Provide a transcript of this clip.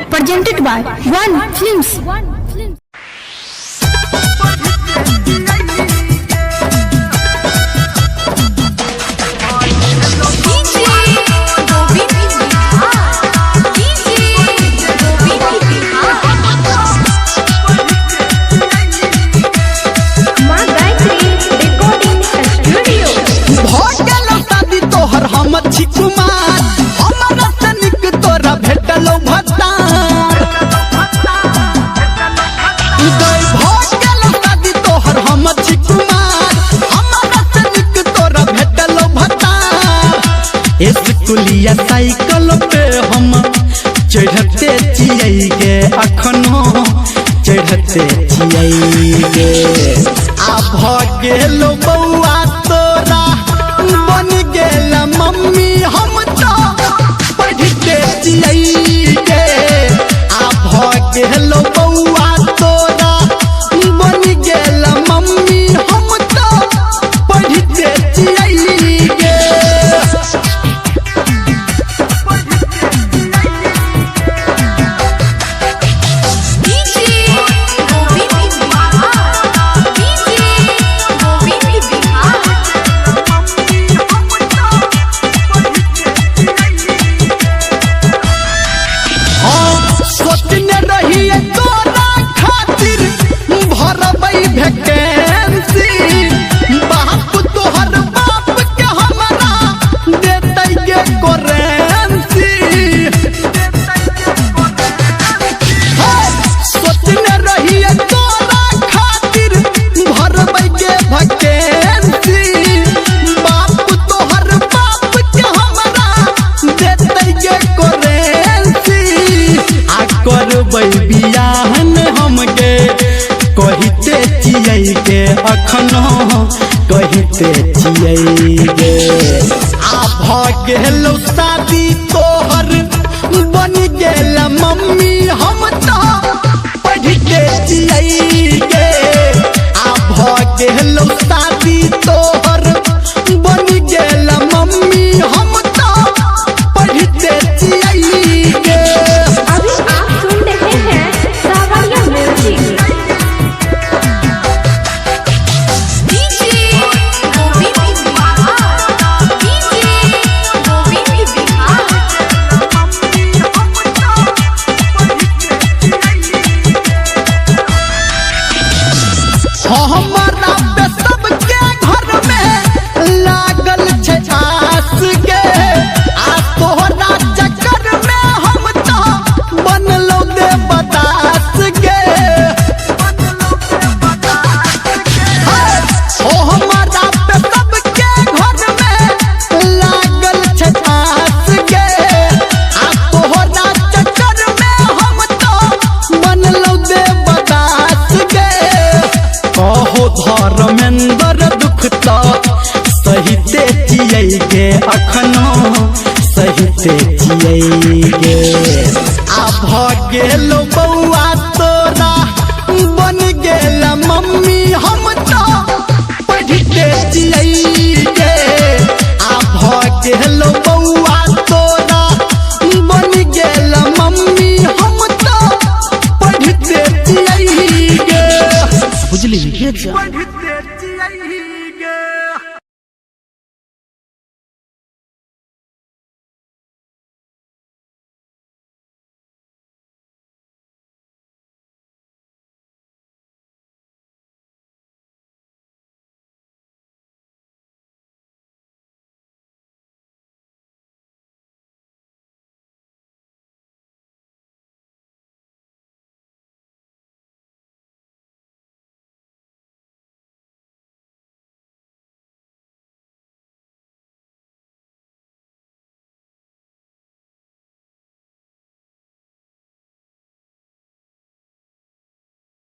presented by One Films. स्कूलिया cycle पे हम चढ़ते चियगे अखनो चढ़ते चियगे आ भगेलो बउआ तोरा बन गेल मम्मी हम तो पढ़ते चियगे आ भगेलो बउआ तोरा बन गेल मम्मी हम तो पढ़ते चियगे। बियाहन हमके कहते चियगे अखनो कहते चियगे आ भगेलो शादी तोहर बन गेल मम्मी हम तो पढ़ते चियगे आ भगेलो शादी तोहर बन गेल मम्मी हम तो पढ़ते चियगे। हमारा पे सबके घर में लागल छे आस के आ तोहरा चक्कर में हम तो बनलो देवदास के। ओ हमारा पे सबके घर में लागल छे आस के आ तोहरा चक्कर में हम तो बनलो देवदास के। कहो धर्मेंद्र दुख तो सहिते चियगे अखनो सहिते चियगे आ भगेलो बउआ तोरा बन गेल मम्मी हम तो पढ़ते चियगे आ भगेलो बउआ तोरा बन गेल मम्मी हम तो पढ़ते चियगे। बुझली?